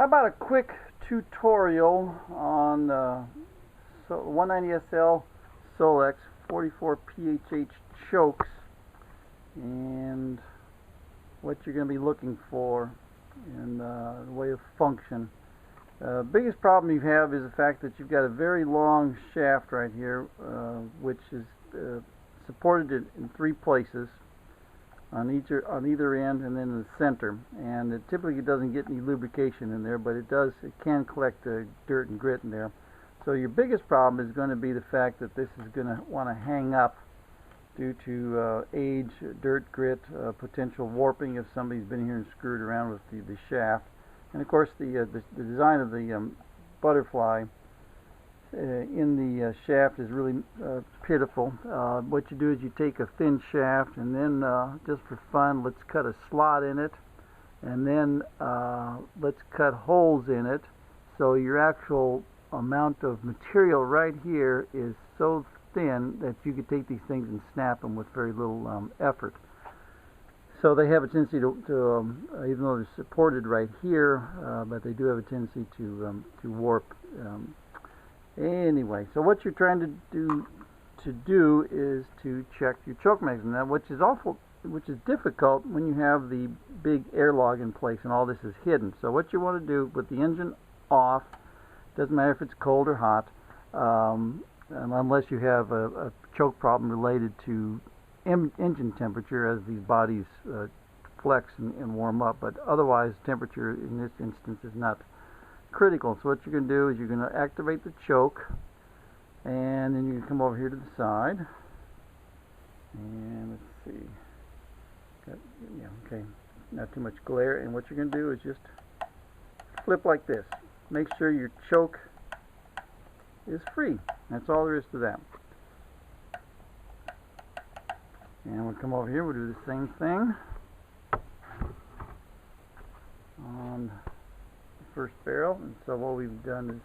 How about a quick tutorial on 190SL Solex 44PHH chokes and what you're going to be looking for in the way of function. Biggest problem you have is the fact that you've got a very long shaft right here, which is supported in three places on either end and then in the center, and it typically doesn't get any lubrication in there, but it can collect dirt and grit in there. So your biggest problem is going to be the fact that this is going to want to hang up due to age, dirt, grit, potential warping if somebody's been here and screwed around with the shaft. And of course the design of the butterfly in the shaft is really pitiful. What you do is you take a thin shaft and then just for fun, let's cut a slot in it, and then let's cut holes in it, so your actual amount of material right here is so thin that you could take these things and snap them with very little effort. So they have a tendency to even though they're supported right here, but they do have a tendency to warp. Anyway, so what you're trying to do is to check your choke mechanism, now, which is difficult when you have the big airlock in place and all this is hidden. So what you want to do with the engine off, doesn't matter if it's cold or hot, unless you have a choke problem related to engine temperature as these bodies flex and warm up, but otherwise temperature in this instance is not critical. So what you're going to do is you're going to activate the choke, and then you can come over here to the side, and let's see, okay, not too much glare, and what you're going to do is just flip like this. Make sure your choke is free. That's all there is to that. And we'll come over here, we'll do the same thing on the first barrel. And so what we've done is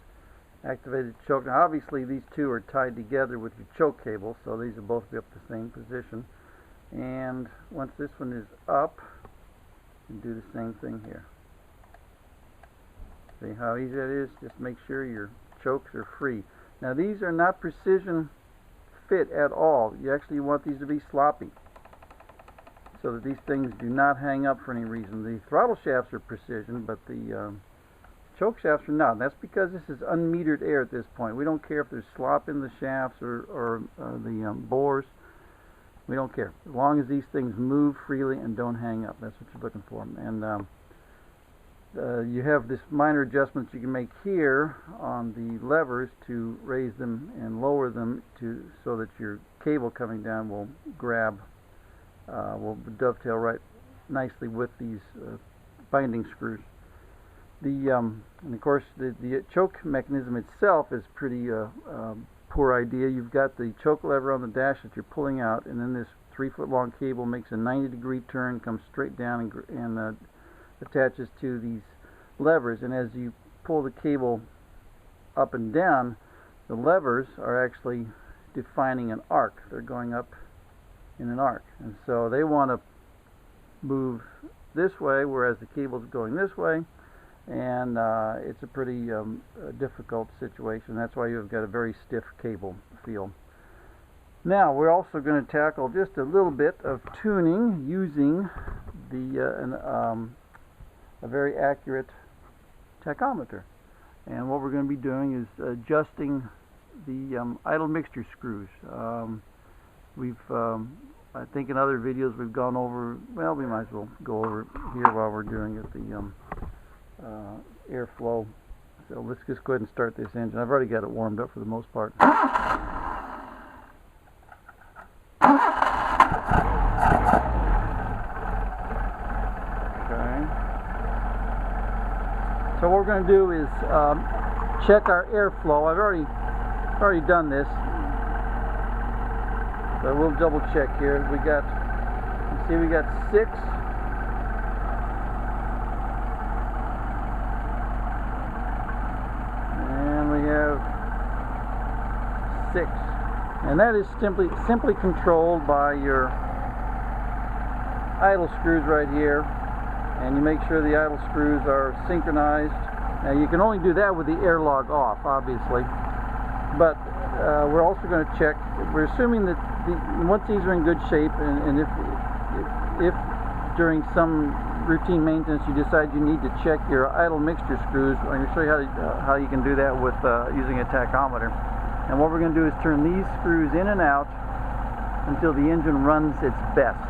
activated the choke. Now obviously these two are tied together with your choke cable, so these will both be up the same position. And once this one is up, you can do the same thing here. See how easy that is? Just make sure your chokes are free. Now these are not precision fit at all. You actually want these to be sloppy so that these things do not hang up for any reason. The throttle shafts are precision, but the choke shafts are not. And that's because this is unmetered air at this point. We don't care if there's slop in the shafts or the bores. We don't care. As long as these things move freely and don't hang up. That's what you're looking for. And you have this minor adjustments you can make here on the levers to raise them and lower them so that your cable coming down will will dovetail right nicely with these binding screws. And of course the choke mechanism itself is pretty poor idea. You've got the choke lever on the dash that you're pulling out, and then this 3-foot long cable makes a 90-degree turn, comes straight down and attaches to these levers, and as you pull the cable up and down, the levers are actually defining an arc. They're going up in an arc, and so they want to move this way, whereas the cable is going this way, and it's a pretty difficult situation. That's why you've got a very stiff cable feel. Now we're also going to tackle just a little bit of tuning using a very accurate tachometer. And what we're going to be doing is adjusting the idle mixture screws. I think in other videos we've gone over, well, we might as well go over here while we're doing it, the airflow. So let's just go ahead and start this engine. I've already got it warmed up for the most part. So what we're going to do is check our airflow. I've already done this, but we'll double check here. We got 6. And we have 6. And that is simply controlled by your idle screws right here. And you make sure the idle screws are synchronized Now you can only do that with the airlock off, obviously, but we're also going to check. We're assuming that once these are in good shape, and if during some routine maintenance you decide you need to check your idle mixture screws, I'm going to show you how you can do that with using a tachometer. And what we're going to do is turn these screws in and out until the engine runs its best.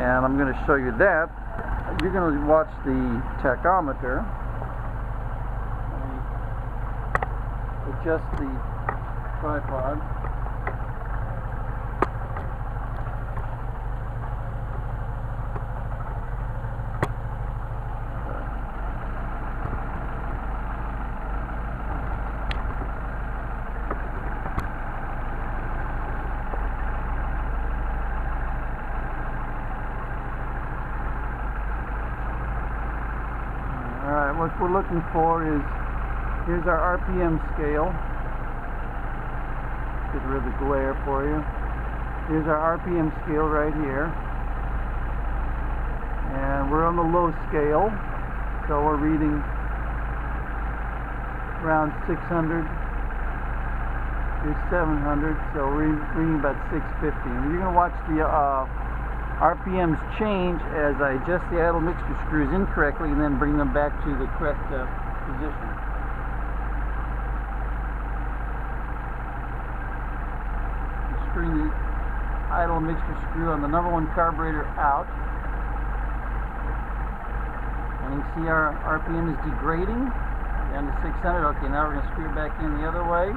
And I'm going to show you that. You're going to watch the tachometer. Adjust the tripod. Alright, what we're looking for is, here's our RPM scale. Get rid of the glare for you. Here's our RPM scale right here. And we're on the low scale, so we're reading around 600 to 700, so we're reading about 650. And you're going to watch the RPMs change as I adjust the idle mixture screws incorrectly and then bring them back to the correct position. Screwing the idle mixture screw on the #1 carburetor out, and you can see our RPM is degrading down to 600. Okay, now we're going to screw it back in the other way.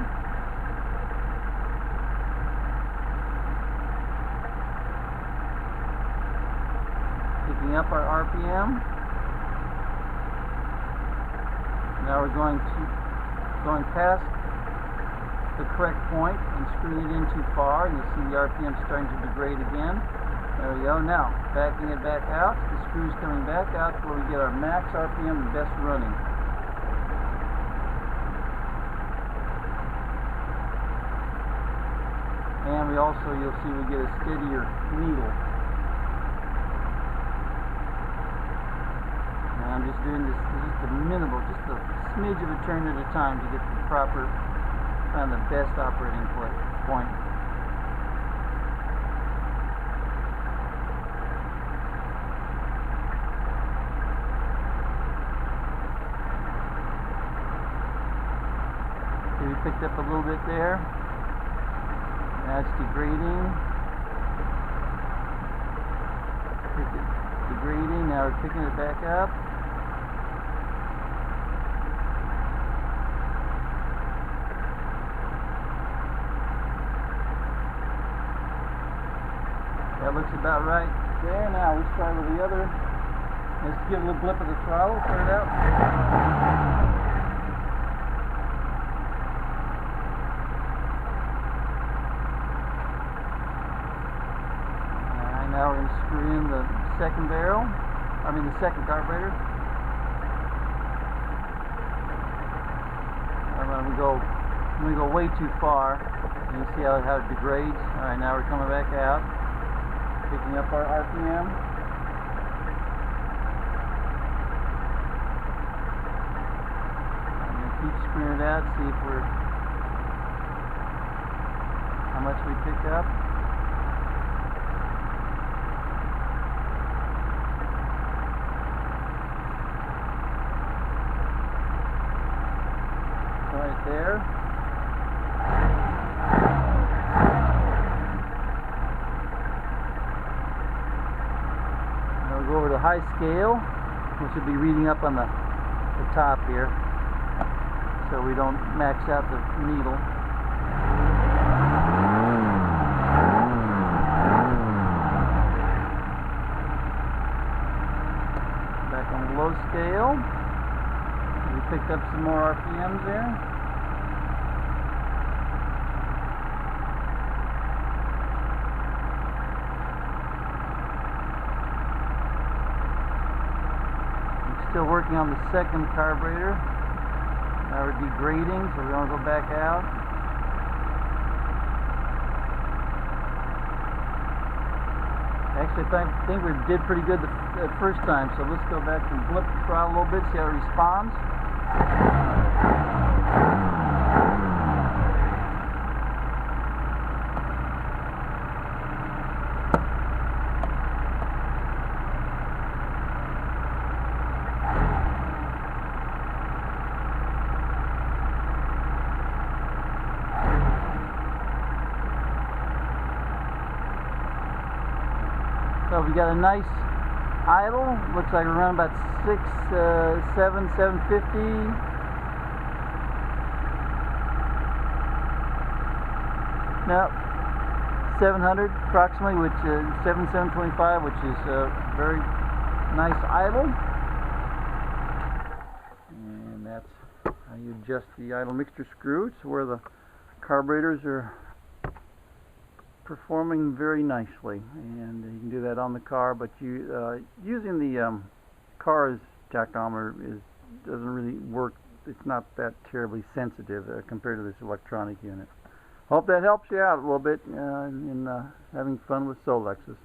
Picking up our RPM. Now we're going past the correct point and screwing it in too far, and you see the RPM starting to degrade again. There we go. Now backing it back out, the screw's coming back out where we get our max RPM and best running. And we also, you'll see, we get a steadier needle. And I'm just doing this just a minimal, just a smidge of a turn at a time to get the proper, find the best operating point. So we picked up a little bit there. Now it's degrading. Degrading. Now we're picking it back up. That looks about right there. Now we start with the other. Let's give a little blip of the throttle, start it out. Alright, now we're going to screw in the second barrel. The second carburetor. When we go way too far, you can see how it degrades. Alright, now we're coming back out. Picking up our RPM. I'm going to keep screwing it out, see if how much we pick up. Right there. Go over to high scale, which will be reading up on the top here, so we don't max out the needle. Back on the low scale, we picked up some more RPMs there. Still working on the second carburetor. Now we're degrading, so we're going to go back out. Actually, I think we did pretty good the first time, so let's go back and blip the throttle a little bit, see how it responds. So we got a nice idle. Looks like around about 750. No, 700 approximately, which is 725, which is a very nice idle. And that's how you adjust the idle mixture screw. It's where the carburetors are performing very nicely, and you can do that on the car, but using the car's tachometer doesn't really work. It's not that terribly sensitive compared to this electronic unit. Hope that helps you out a little bit in having fun with Solexes.